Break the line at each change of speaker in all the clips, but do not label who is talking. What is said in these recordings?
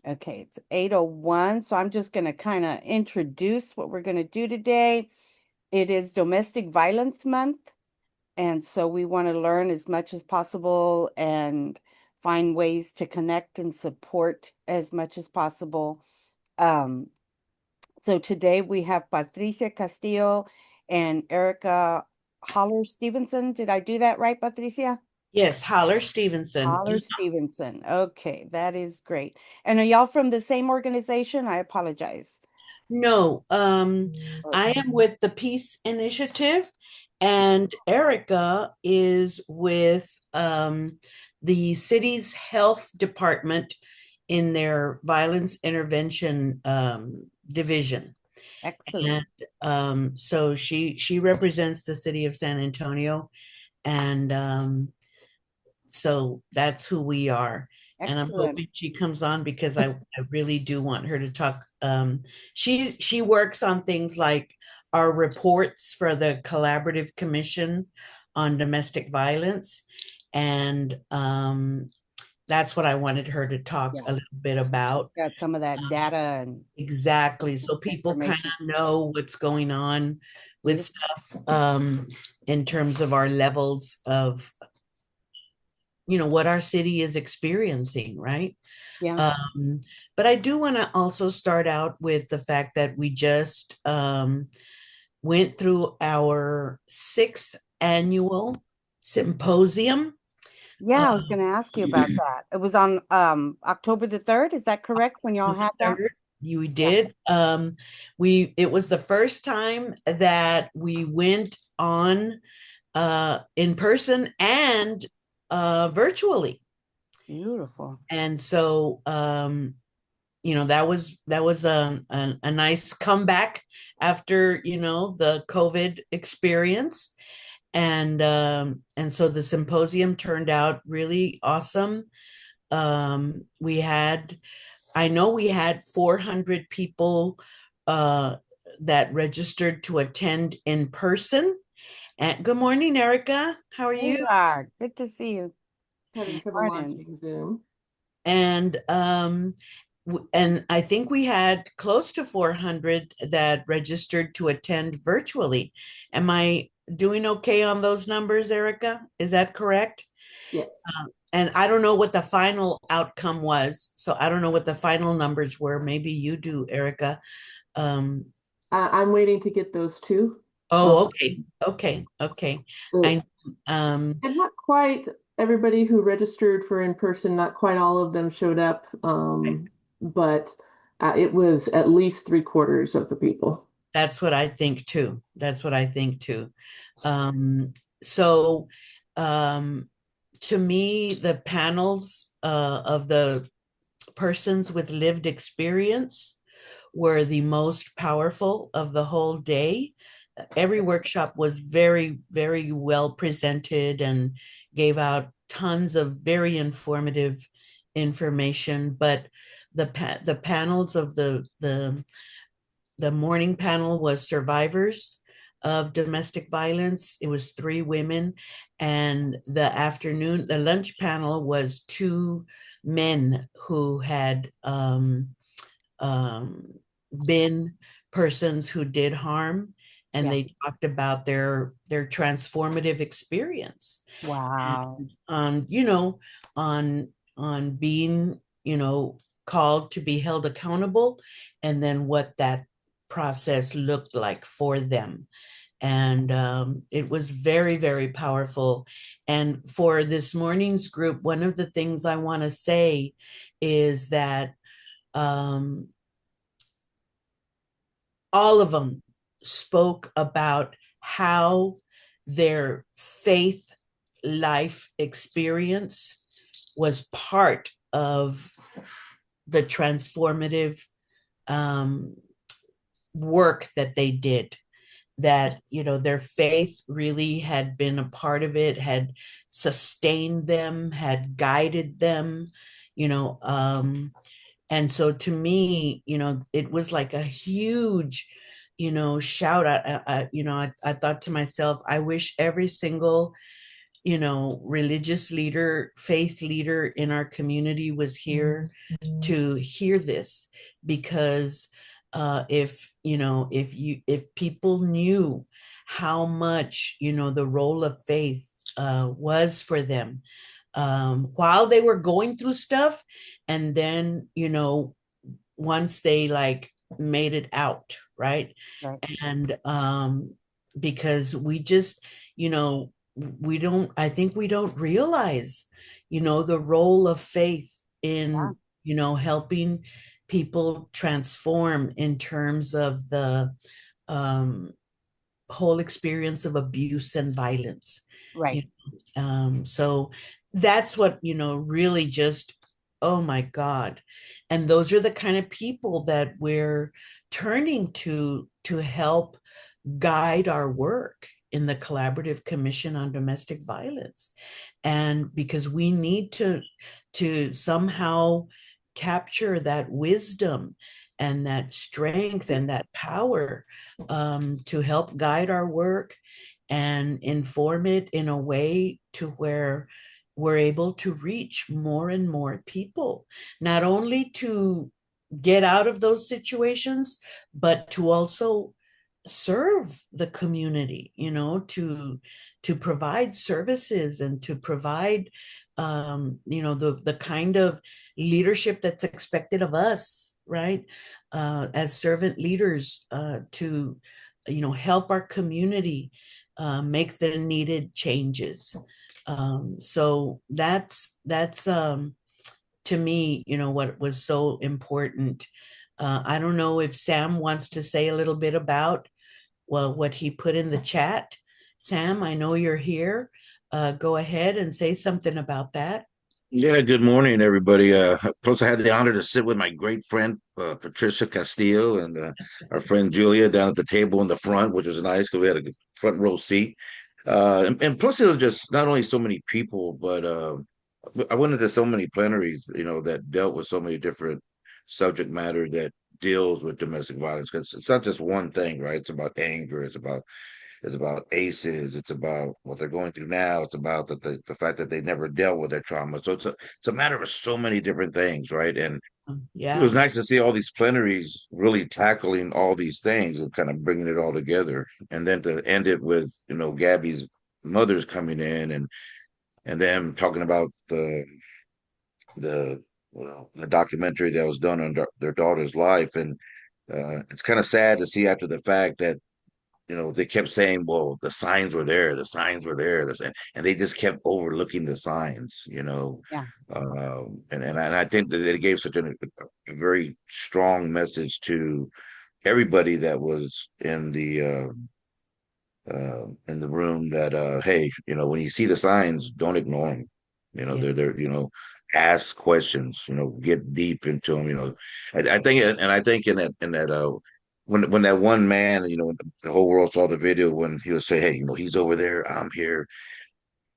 Okay, it's 8:01, so I'm just going to kind of introduce what we're going to do today. It is Domestic Violence Month, and so we want to learn as much as possible and find ways to connect and support as much as possible. Um, so today we have Patricia Castillo and Erica Haller-Stevenson. Did I do that right, Patricia?
Yes, Haller-Stevenson.
Haller-Stevenson. Okay, that is great. And are y'all from the same organization? I apologize.
No,
Or-
I am with the Peace Initiative, and Erica is with the city's health department in their violence intervention division.
Excellent.
And so she represents the city of San Antonio, and so that's who we are. And I'm
Excellent.
hoping she comes on because I really do want her to talk. She works on things like our reports for the Collaborative Commission on Domestic Violence. And that's what I wanted her to talk
Yeah.
a little bit about.
Got some of that data and
Exactly. So people kind
information.
of know what's going on with
Beautiful.
stuff in terms of our levels of what our city is experiencing, right?
Yeah.
Um, but I do want to also start out with the fact that we just went through our sixth annual symposium.
Yeah, I was
Um,
going to ask you about that. It was on October the 3rd. Is that correct when y'all
the
had that?
third, you
Yeah.
did. It was the first time that we went on in person and virtually.
Beautiful.
And so that was a nice comeback after the COVID experience, and so the symposium turned out really awesome. We had I know we had 400 people uh, that registered to attend in person. And good morning, Erica. How are
Hey,
you?
good to see you.
Having trouble
Morning.
launching Zoom.
And I think we had close to 400 that registered to attend virtually. Am I doing okay on those numbers, Erica? Is that correct?
Yes.
And I don't know what the final outcome was, so I don't know what the final numbers were. Maybe you do, Erica. Um,
I'm waiting to get those two. Um,
oh, okay, okay, okay.
uh,
I um,
and not quite everybody who registered for in person, not quite all of them showed up, but it was at least three-quarters of the people.
that's what I think too. That's what I think too. So um, to me, the panels of the persons with lived experience were the most powerful of the whole day. Every workshop was very, very well presented and gave out tons of very informative information. But the panels of the morning panel was survivors of domestic violence. It was three women, and the lunch panel was two men who had um, been persons who did harm, and
Yeah.
they talked about their transformative experience
Wow.
and on being called to be held accountable, and then what that process looked like for them. And it was very, very powerful. And for this morning's group, one of the things I want to say is that um, all of them spoke about how their faith life experience was part of the transformative um, work that they did. That their faith really had been a part of it, had sustained them, had guided them, you know and so to me, it was like a huge, shout out. I thought to myself, I wish every single religious leader, faith leader in our community was here to hear this, because if people knew how much the role of faith was for them while they were going through stuff, and then once they like made it out, right?
Right.
And because we just we don't I think we don't realize the role of faith
Yeah.
in helping people transform in terms of the um whole experience of abuse and violence.
Right.
You so that's what, really just, oh my God. And those are the kind of people that we're turning to help guide our work in the Collaborative Commission on Domestic Violence. And because we need to somehow capture that wisdom and that strength and that power to help guide our work and inform it in a way to where we're able to reach more and more people, not only to get out of those situations, but to also serve the community, to provide services and to provide the kind of leadership that's expected of us, right? As servant leaders, to help our community make the needed changes. So that's to me, what was so important. I don't know if Sam wants to say a little bit about, well, what he put in the chat. Sam, I know you're here. Go ahead and say something about that.
Yeah, good morning, everybody. Plus, I had the honor to sit with my great friend Patricia Castillo and our friend Julia down at the table in the front, which was nice because we had a good front row seat. And plus, it was just not only so many people, but I went into so many plenaries, that dealt with so many different subject matter that deals with domestic violence. Because it's not just one thing, right? It's about anger. It's about ACEs. It's about what they're going through now. It's about the fact that they never dealt with their trauma. So it's a matter of so many different things, right? And it
Yeah.
was nice to see all these plenaries really tackling all these things and kind of bringing it all together. And then to end it with, Gabby's mothers coming in and them talking about the the documentary that was done on their daughter's life. And it's kind of sad to see after the fact that they kept saying, well, the signs were there, the signs were there, and they just kept overlooking the signs.
Yeah.
And I think that it gave such a very strong message to everybody that was in the room that hey, when you see the signs, don't ignore them.
Yeah.
They're ask questions, get deep into them. I think, and I think in that when that one man, the whole world saw the video when he would say, hey, he's over there, I'm here,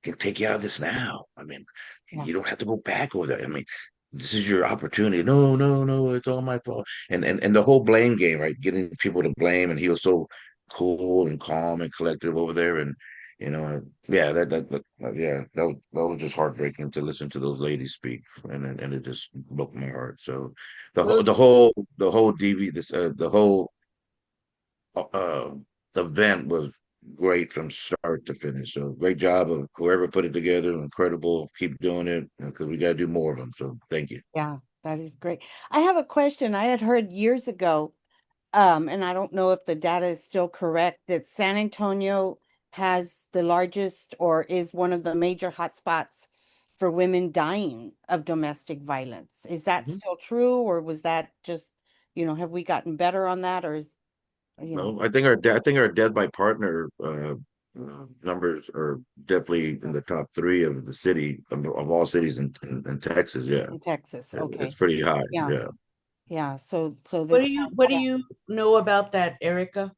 can take you out of this now. I mean,
Yeah.
you don't have to go back over there. I mean, this is your opportunity. No, no, no, it's all my fault. And the whole blame game, right? Getting people to blame, and he was so cool and calm and collective over there. And yeah, yeah, that was just heartbreaking to listen to those ladies speak, and it just broke my heart. So the whole
Well,
the whole the whole DV this the whole uh event was great from start to finish. So great job of whoever put it together. Incredible. Keep doing it because we got to do more of them. So thank you.
Yeah, that is great. I have a question. I had heard years ago, and I don't know if the data is still correct, that San Antonio has the largest or is one of the major hotspots for women dying of domestic violence. Is that
Mhm.
still true, or was that just, have we gotten better on that, or is, you know,
No, I think our death by partner numbers are definitely in the top three of the city of all cities in Texas. Yeah,
in Texas?
it's
Okay.
pretty high.
Yeah.
Yeah.
Yeah. So
what
this,
do you know about that, Erica?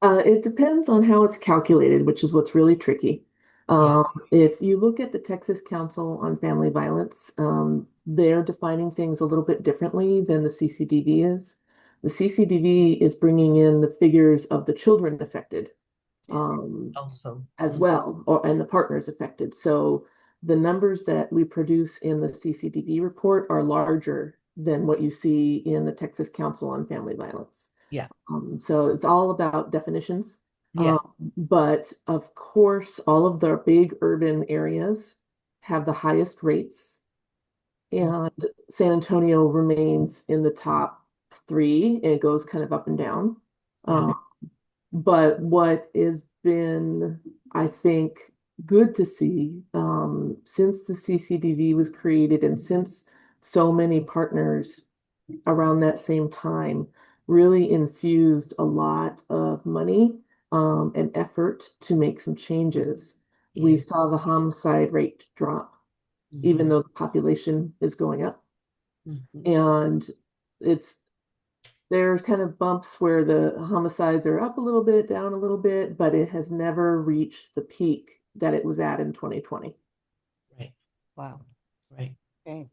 It depends on how it's calculated, which is what's really tricky.
Yeah.
If you look at the Texas Council on Family Violence, they're defining things a little bit differently than the CCDV is. The CCDV is bringing in the figures of the children affected.
Also.
as well, and the partners affected. So the numbers that we produce in the CCDV report are larger than what you see in the Texas Council on Family Violence.
Yeah.
So it's all about definitions.
Yeah.
But of course, all of the big urban areas have the highest rates, and San Antonio remains in the top three, and it goes kind of up and down.
Yeah.
But what has been, I think, good to see, since the CCDV was created and since so many partners around that same time really infused a lot of money, and effort to make some changes, we
Yeah.
saw the homicide rate drop, even
Mhm.
though the population is going up.
Mhm.
And it's there's kind of bumps where the homicides are up a little bit, down a little bit, but it has never reached the peak that it was at in 2020.
Right.
Wow.
Right.
Okay.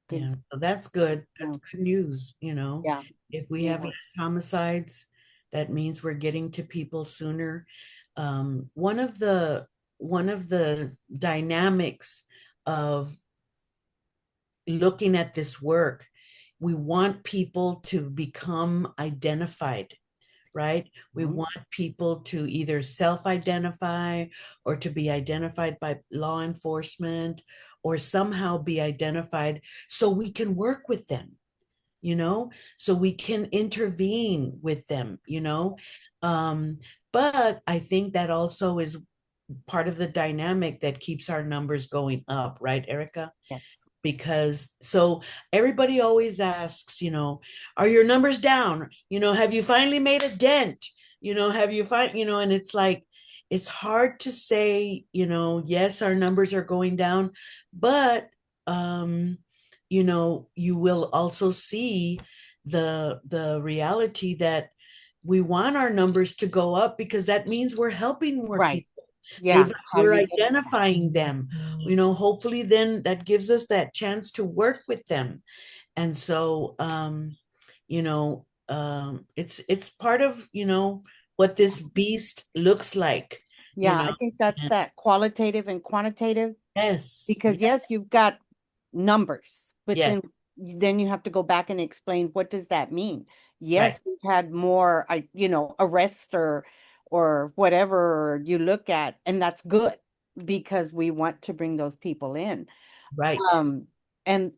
Good.
Yeah. So that's good. That's
Yeah.
good news, you know.
Yeah.
If we
Yeah.
have less homicides, that means we're getting to people sooner. One of the dynamics of looking at this work, we want people to become identified, right? We
Mhm.
want people to either self-identify or to be identified by law enforcement or somehow be identified so we can work with them, so we can intervene with them, but I think that also is part of the dynamic that keeps our numbers going up, right, Erica?
Yes.
Because so everybody always asks, are your numbers down? Have you finally made a dent? Have you and it's like, it's hard to say, yes, our numbers are going down, but you will also see the reality that we want our numbers to go up because that means we're helping more
Right.
people.
Yeah. How
We're
you look at that.
identifying them, hopefully then that gives us that chance to work with them. And so it's part of what this beast looks like.
Yeah, I think that's
And
that qualitative and quantitative,
yes,
because yes, you've got numbers, but
yes,
then you have to go back and explain what does that mean?
right,
Yes, we've had more arrests or whatever you look at, and that's good because we want to bring those people in.
right.
And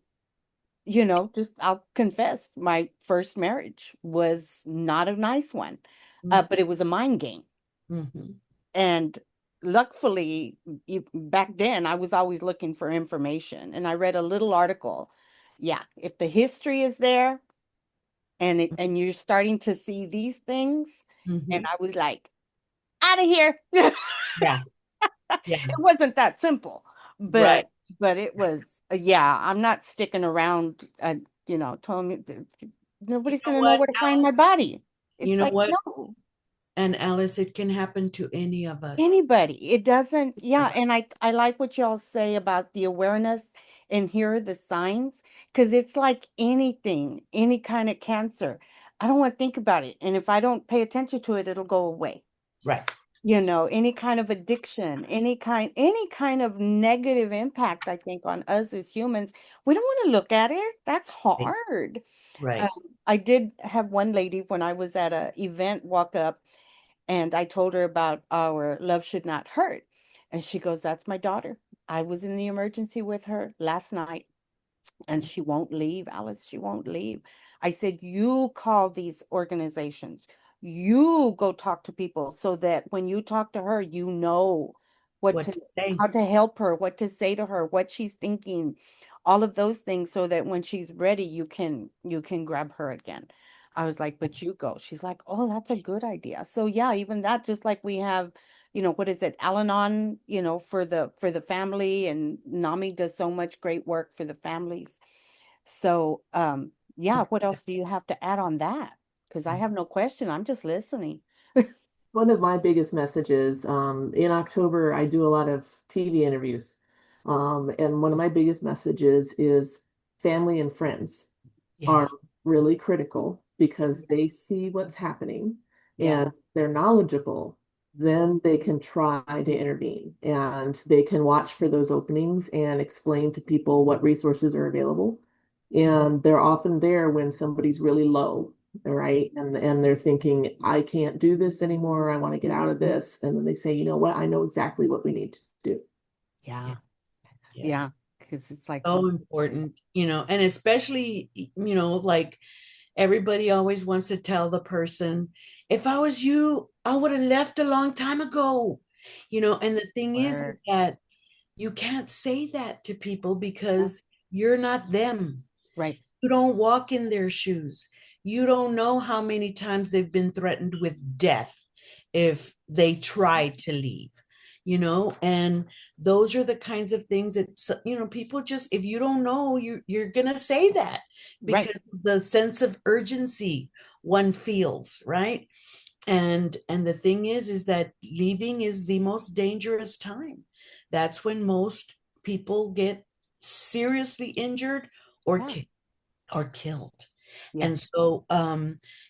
just I'll confess, my first marriage was not a nice one, but it was a mind game.
Mhm.
And luckily, back then, I was always looking for information, and I read a little article. Yeah, if the history is there and you're starting to see these things, and
Mhm.
I was like, out of here. It
Yeah, yeah,
wasn't that simple,
right.
but it was. Yeah, I'm not sticking around. Telling me that
You
nobody's
know
gonna know
what,
where to find
Alice?
my body.
You
It's
know
like
what?
no.
And Alice, it can happen to any of us.
Anybody. It doesn't, yeah, and I like what y'all say about the awareness and here are the signs, because it's like anything, any kind of cancer. I don't want to think about it. And if I don't pay attention to it, it'll go away.
Right,
Any kind of addiction, any kind of negative impact, I think, on us as humans, we don't want to look at it. That's
right,
hard. Um,
right.
I did have one lady when I was at a event walk up and I told her about our Love Should Not Hurt. And she goes, that's my daughter. I was in the emergency with her last night and she won't leave, Alice. She won't leave. I said, you call these organizations. You go talk to people so that when you talk to her, you know what
What
to,
to say?
how to help her, what to say to her, what she's thinking, all of those things so that when she's ready, you can grab her again. I was like, but you go. She's like, oh, that's a good idea. So yeah, even that, just like we have, what is it, Al-Anon, for the family, and NAMI does so much great work for the families. So yeah, what else do you have to add on that? Because I have no question. I'm just listening.
One of my biggest messages, in October, I do a lot of TV interviews. And one of my biggest messages is family and friends are
Yes,
really critical because they
Yes.
see what's happening
Yeah.
and they're knowledgeable. then they can try to intervene and they can watch for those openings and explain to people what resources are available. And they're often there when somebody's really low, right? And they're thinking, I can't do this anymore. I want to get out of this. And then they say, you know what? I know exactly what we need to do.
Yeah.
Yes.
Yeah. Because it's like,
So important, and especially, like everybody always wants to tell the person, if I was you, I would have left a long time ago, and the thing is
word.
that you can't say that to people because you're not them.
Right.
You don't walk in their shoes. You don't know how many times they've been threatened with death if they try to leave, and those are the kinds of things that, people just, if you don't know, you're going to say that
Right.
because the sense of urgency one feels, right? And the thing is that leaving is the most dangerous time. That's when most people get seriously injured or
Yeah.
killed.
Yeah.
And so,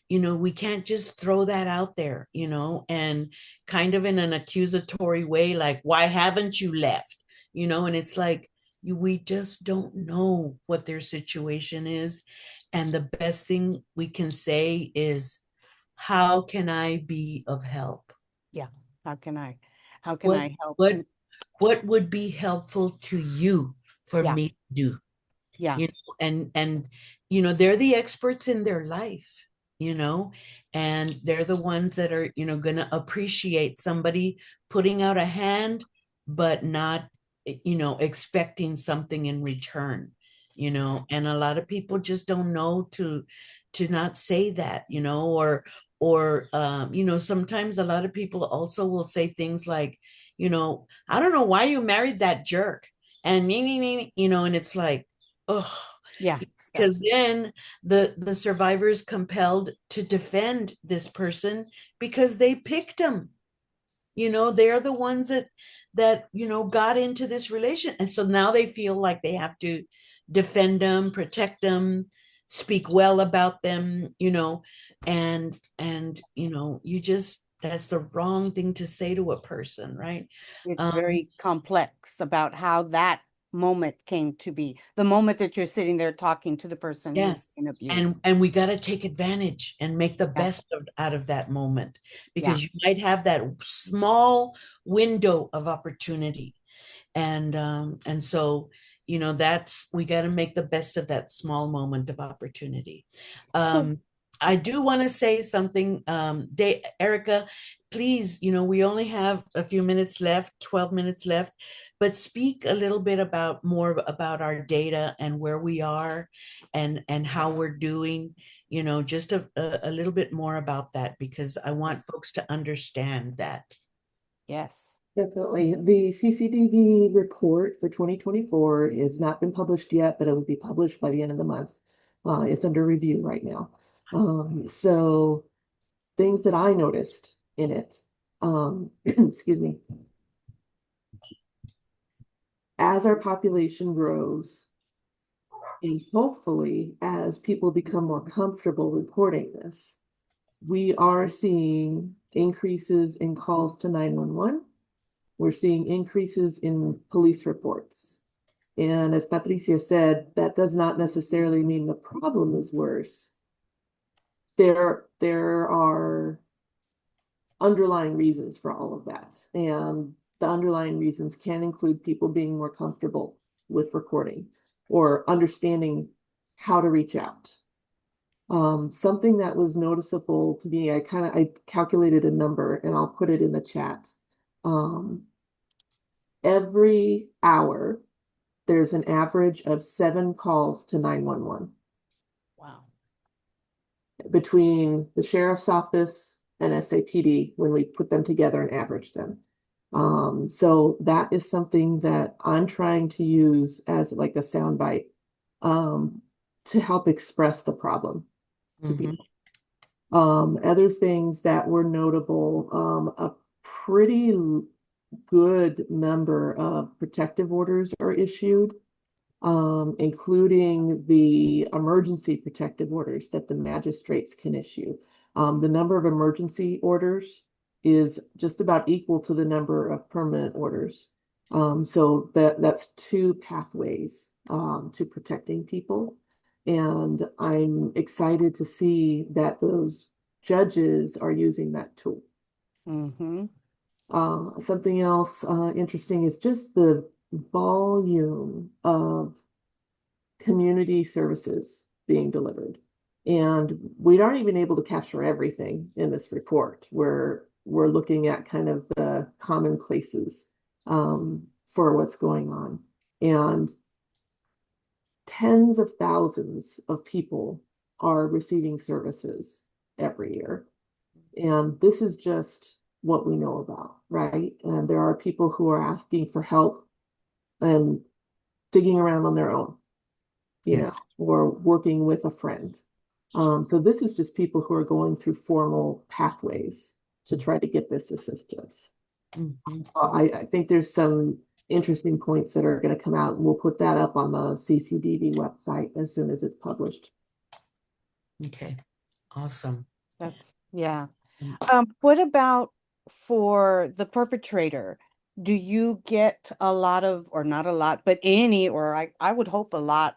we can't just throw that out there, and kind of in an accusatory way, like, why haven't you left? And it's like, we just don't know what their situation is. And the best thing we can say is, how can I be of help?
Yeah. How can I
What,
help?
what,
And
what would be helpful to you for
yeah.
me to do?
Yeah.
And they're the experts in their life, and they're the ones that are going to appreciate somebody putting out a hand but not expecting something in return, and a lot of people just don't know to not say that, or sometimes a lot of people also will say things like, I don't know why you married that jerk, and me, and it's like, oh,
Yeah. Stop.
because then the survivor is compelled to defend this person because they picked him. They're the ones that got into this relation, and so now they feel like they have to defend them, protect them, speak well about them, and you just, that's the wrong thing to say to a person, right?
It's
um
very complex about how that moment came to be. The moment that you're sitting there talking to the person who's
Yes.
been abused.
And we got to take advantage and make the
Yeah.
best out of that moment,
Yeah.
because you might have that small window of opportunity. And so, that's, we got to make the best of that small moment of opportunity.
So
I do want to say something, Erica, please, we only have a few minutes left, 12 minutes left, but speak a little bit more about our data and where we are and how we're doing, just a little bit more about that, because I want folks to understand that.
yes.
Definitely. The CCDV report for 2024 has not been published yet, but it will be published by the end of the month. It's under review right now. So things that I noticed in it, excuse me, as our population grows, and hopefully as people become more comfortable reporting this, we are seeing increases in calls to 911. We're seeing increases in police reports. And as Patricia said, that does not necessarily mean the problem is worse. There are underlying reasons for all of that. And the underlying reasons can include people being more comfortable with recording or understanding how to reach out. Something that was noticeable to me, I calculated a number and I'll put it in the chat. Every hour, there's an average of 7 calls to 911
Wow.
between the sheriff's office and SAPD when we put them together and average them. So that is something that I'm trying to use as like a soundbite to help express the problem to people. Other things that were notable, a pretty good number of protective orders are issued, including the emergency protective orders that the magistrates can issue. The number of emergency orders is just about equal to the number of permanent orders. So that's two pathways to protecting people. And I'm excited to see that those judges are using that tool.
Mm-hmm.
Something else interesting is just the volume of community services being delivered. And we aren't even able to capture everything in this report. We're looking at kind of the common places for what's going on. And tens of thousands of people are receiving services every year. And this is just what we know about, right? And there are people who are asking for help and digging around on their own, you know, or working with a friend. So this is just people who are going through formal pathways to try to get this assistance.
Mhm.
So I think there's some interesting points that are going to come out, and we'll put that up on the CCDV website as soon as it's published.
Okay, awesome.
That's, yeah.
Mm.
What about for the perpetrator? Do you get a lot of, or not a lot, but any, or I would hope a lot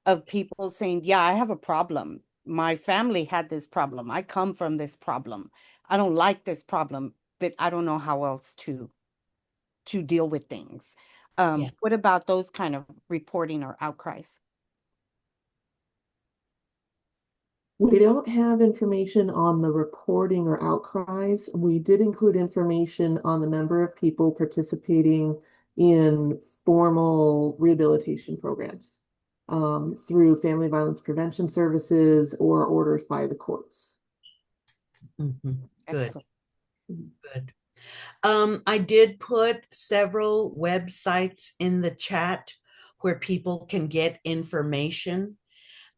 of people saying, yeah, I have a problem. My family had this problem. I come from this problem. I don't like this problem, but I don't know how else to deal with things.
Yeah.
What about those kind of reporting or outcries?
We don't have information on the reporting or outcries. We did include information on the number of people participating in formal rehabilitation programs through family violence prevention services or orders by the courts.
Mhm. Good,
Excellent.
good. I did put several websites in the chat where people can get information.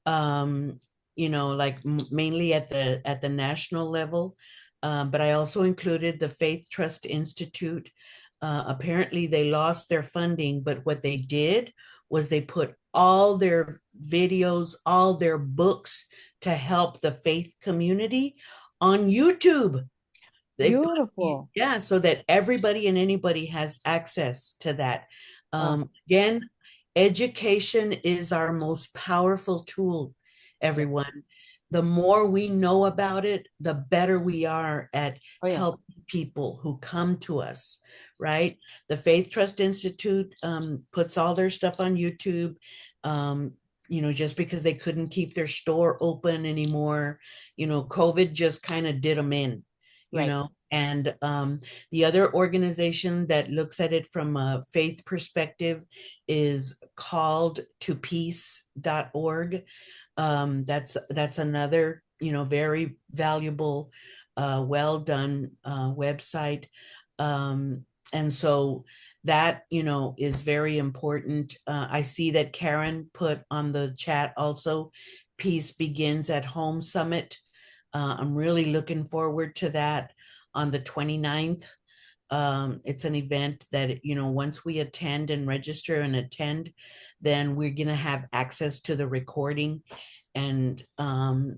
Um, like mainly at the national level. But I also included the Faith Trust Institute. Apparently they lost their funding, but what they did was they put all their videos, all their books to help the faith community on YouTube. They put,
Beautiful.
yeah, so that everybody and anybody has access to that. Again, education is our most powerful tool, everyone. The more we know about it, the better we are at
Oh, yeah.
helping people who come to us, right? The Faith Trust Institute puts all their stuff on YouTube. Just because they couldn't keep their store open anymore, COVID just kind of did them in.
Right.
And the other organization that looks at it from a faith perspective is called to peace.org. That's another, very valuable, well done website. And so that, is very important. I see that Karen put on the chat also, Peace Begins at Home Summit. I'm really looking forward to that on the 29th. It's an event that, once we attend and register and attend, then we're going to have access to the recording. And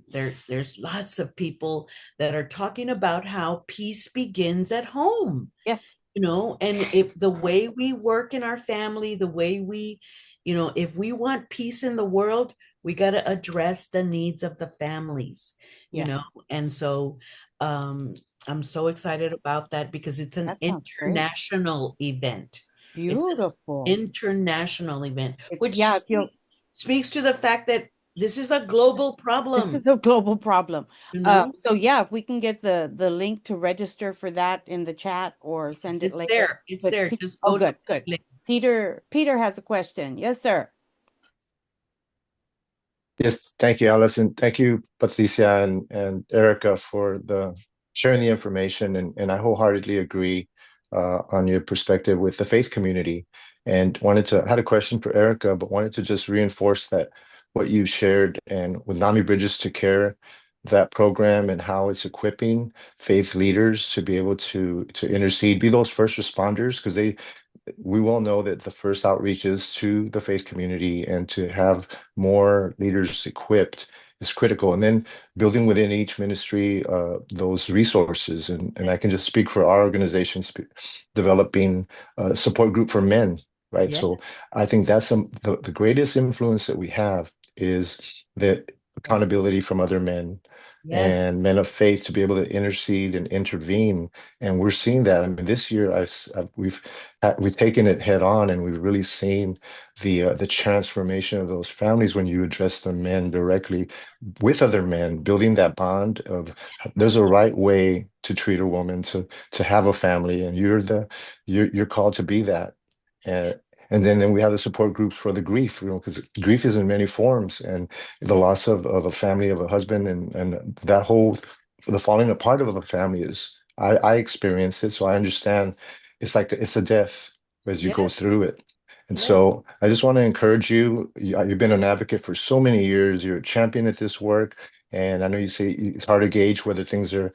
there's lots of people that are talking about how peace begins at home.
Yes.
And if the way we work in our family, the way we, if we want peace in the world, we got to address the needs of the families,
Yes.
and so I'm so excited about that because it's an
That sounds great.
international event. It's an
Beautiful.
international event, which
Yeah, if you'll,
speaks to the fact that this is a global
this
problem,
is a global problem.
you know?
So yeah, if we can get the link to register for that in the chat or send it
It's
later.
there. It's
But
there. Just
oh,
go to
good, good.
the link.
Peter has a question. Yes, sir.
Yes, thank you, Allison. Thank you, Patricia and Erica for the sharing the information, and I wholeheartedly agree on your perspective with the faith community. And had a question for Erica, but wanted to just reinforce that what you shared and with NAMI Bridges to Care, that program and how it's equipping faith leaders to be able to intercede, be those first responders, because we all know that the first outreach is to the faith community, and to have more leaders equipped is critical. And then building within each ministry those resources. And I can just speak for our organization, developing a support group for men, right?
Yeah.
So I think that's the greatest influence that we have is that accountability from other men
Yes.
and men of faith to be able to intercede and intervene. And we're seeing that. I mean, this year we've taken it head on, and we've really seen the transformation of those families when you address the men directly with other men, building that bond of there's a right way to treat a woman, to have a family, and you're called to be that. And and then we have the support groups for the grief, because grief is in many forms, and the loss of a family, of a husband, and that whole the falling apart of a family is I experienced it, so I understand. It's like it's a death as you go
Yes.
through it. And
Yes.
so I just want to encourage you. You've been an advocate for so many years. You're a champion at this work. And I know you say it's hard to gauge whether things are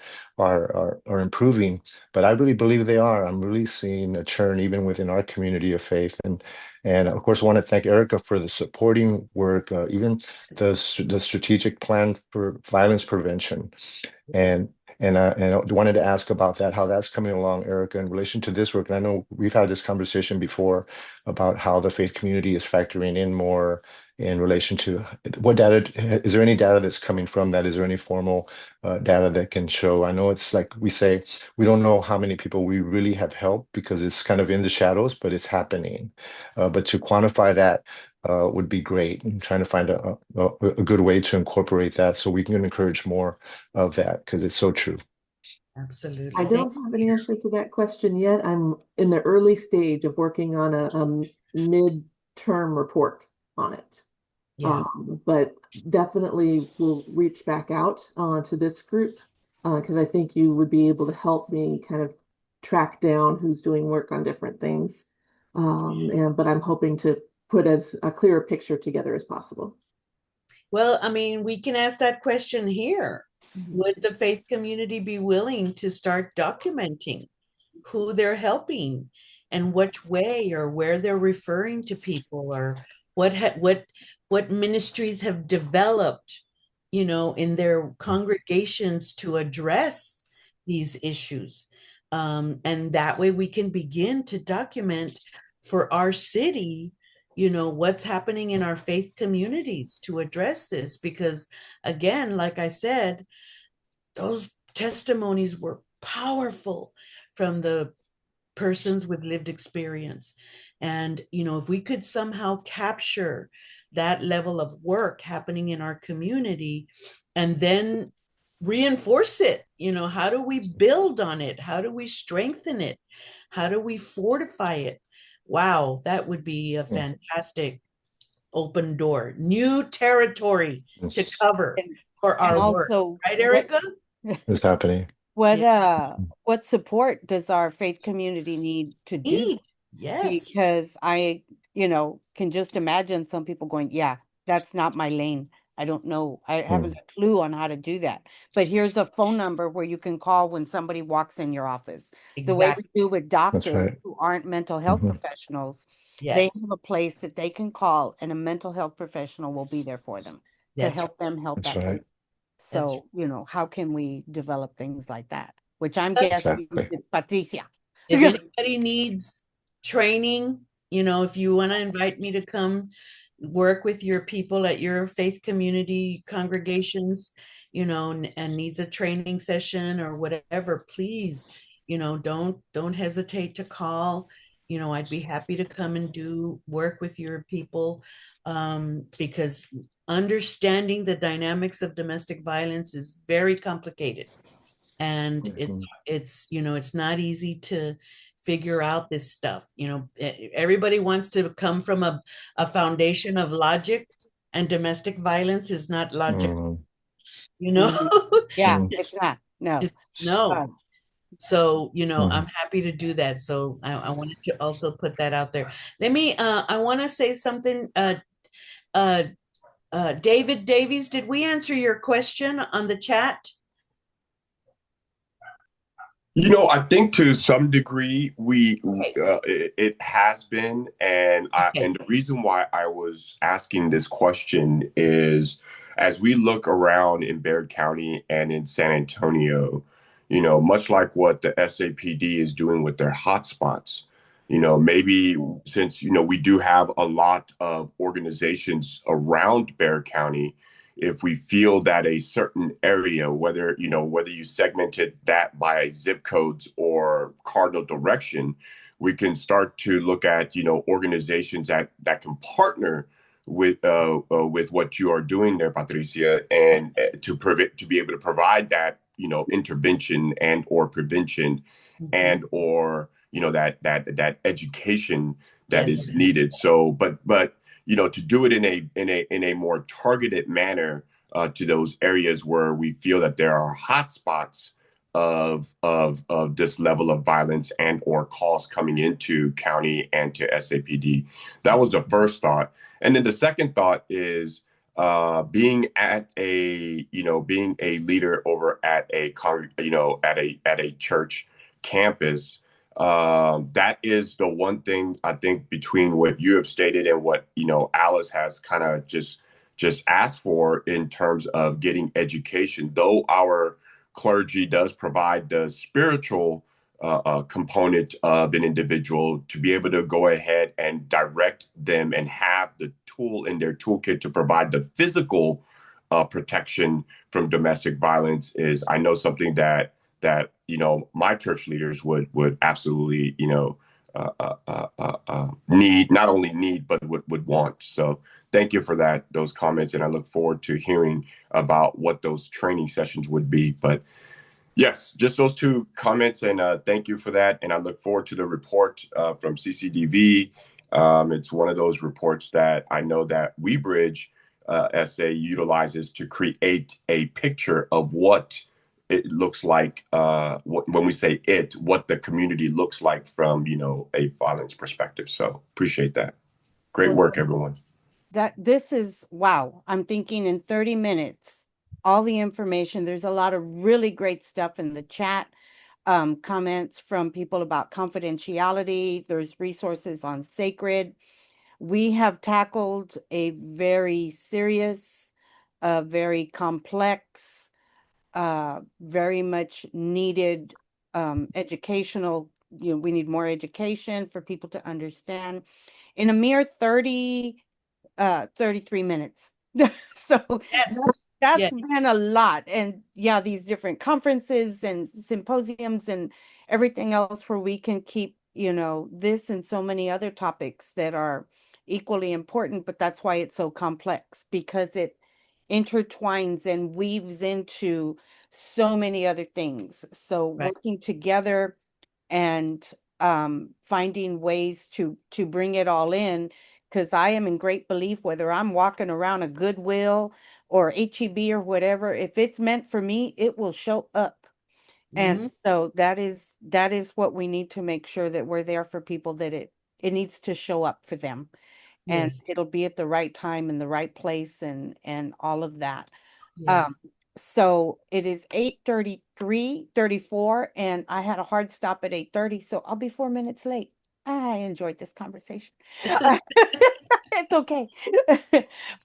improving, but I really believe they are. I'm really seeing a churn even within our community of faith. And of course, I want to thank Erica for the supporting work, even the strategic plan for violence prevention.
Yes.
And I wanted to ask about that, how that's coming along, Erica, in relation to this work. And I know we've had this conversation before about how the faith community is factoring in more in relation to what data, is there any data that's coming from that? Is there any formal data that can show? I know it's like we say, we don't know how many people we really have helped because it's kind of in the shadows, but it's happening. But to quantify that would be great. I'm trying to find a good way to incorporate that so we can encourage more of that, because it's so true.
Absolutely.
I don't have an answer to that question yet. I'm in the early stage of working on a mid-term report on it.
Yeah.
But definitely will reach back out to this group because I think you would be able to help me kind of track down who's doing work on different things. But I'm hoping to put as a clearer picture together as possible.
Well, I mean, we can ask that question here.
Mhm.
Would the faith community be willing to start documenting who they're helping and which way or where they're referring to people, or what ministries have developed, in their congregations to address these issues? And that way we can begin to document for our city, what's happening in our faith communities to address this. Because again, like I said, those testimonies were powerful from the persons with lived experience. And, if we could somehow capture that level of work happening in our community and then reinforce it, how do we build on it? How do we strengthen it? How do we fortify it? Wow, that would be a fantastic open door, new territory to cover
And
for
and
our work.
also
Right, Erica?
It's happening.
Yeah.
what support does our faith community need to do that?
Yes.
Because I, can just imagine some people going, yeah, that's not my lane. I don't know. I haven't a clue on how to do that. But here's a phone number where you can call when somebody walks in your office. The way we
Exactly.
do with
That's
doctors
right.
who aren't mental health
Mhm.
professionals, they
Yes.
have a place that they can call and a mental health professional will be there for them to
That's
help them help
That's
that
right.
person.
that's
So, how can we develop things like that? Which I'm
but
guessing
Exactly.
it's Patricia.
if anybody needs training, if you want to invite me to come work with your people at your faith community congregations, and needs a training session or whatever, please, don't hesitate to call. I'd be happy to come and do work with your people, because understanding the dynamics of domestic violence is very complicated, and
Mhm.
it's not easy to figure out this stuff. Everybody wants to come from a foundation of logic, and domestic violence is not logical.
Mhm.
Mhm. Yeah,
Mhm.
it's not. No.
No.
Uh,
So,
Mhm.
I'm happy to do that. So I wanted to also put that out there. I want to say something. Uh, David Davies, did we answer your question on the chat?
I think to some degree
Okay.
it has been, and
Okay.
the reason why I was asking this question is as we look around in Bexar County and in San Antonio, much like what the SAPD is doing with their hotspots, maybe since, we do have a lot of organizations around Bexar County, if we feel that a certain area, whether you segmented that by zip codes or cardinal direction, we can start to look at, organizations that can partner with what you are doing there, Patricia, and to be able to provide that, intervention and or prevention and or that education that
Yes.
is needed. So, but to do it in a more targeted manner to those areas where we feel that there are hotspots of this level of violence and or calls coming into county and to SAPD. That was the first thought. And then the second thought is being being a leader over at at a church campus. That is the one thing I think between what you have stated and what Alice has kind of just asked for in terms of getting education. Though our clergy does provide the spiritual component of an individual to be able to go ahead and direct them and have the tool in their toolkit to provide the physical protection from domestic violence is, I know, something that my church leaders would absolutely need, not only need, but would want. So thank you for those comments, and I look forward to hearing about what those training sessions would be. But yes, just those two comments, and thank you for that. And I look forward to the report from CCDV. It's one of those reports that I know that WeBridge SA utilizes to create a picture of what it looks like when we say what the community looks like from a violence perspective. So appreciate that. Great
Well,
work, everyone.
this is wow. I'm thinking in 30 minutes, all the information. There's a lot of really great stuff in the chat. Comments from people about confidentiality. There's resources on sacred. We have tackled a very serious, very complex, very much needed educational. We need more education for people to understand in a mere 33 minutes. So
Yes.
that's
Yes.
been a lot. And yeah, these different conferences and symposiums and everything else where we can keep, this and so many other topics that are equally important, but that's why it's so complex, because it intertwines and weaves into so many other things. So
Right.
working together and finding ways to bring it all in, because I am in great belief, whether I'm walking around a Goodwill or HEB or whatever, if it's meant for me, it will show up. And so that is what we need to make sure, that we're there for people, that it needs to show up for them, and
Yes.
it'll be at the right time in the right place and all of that.
Yes.
So it is 8:34, and I had a hard stop at 8:30, so I'll be 4 minutes late. I enjoyed this conversation. It's okay.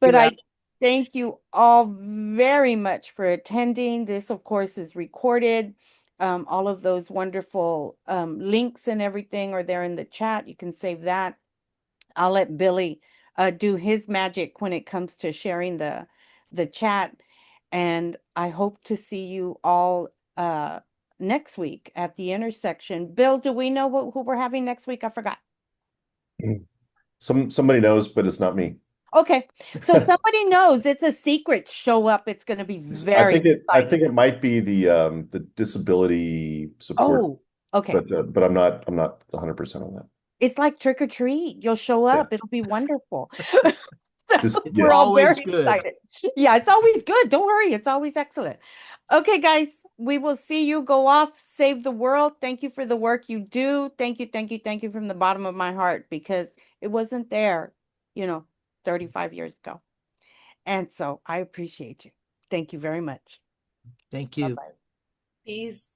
But I thank you all very much for attending. This, of course, is recorded. All of those wonderful links and everything are there in the chat. You can save that. I'll let Billy do his magic when it comes to sharing the chat. And I hope to see you all next week at the intersection. Bill, do we know who we're having next week? I forgot.
Somebody knows, but it's not me.
Okay, so somebody knows. It's a secret. Show up. It's going to be very
I
exciting.
think it might be the disability support,
Oh, okay.
but I'm not 100% on that.
It's like trick or treat. You'll show up. It'll be wonderful. We're
Yeah.
all
Always
very
good.
excited. Yeah, it's always good. Don't worry. It's always excellent. Okay, guys, we will see you. Go off, save the world. Thank you for the work you do. Thank you, thank you, thank you from the bottom of my heart, because it wasn't there, 35 years ago. And so I appreciate you. Thank you very much.
Thank you.
Bye-bye.
Peace.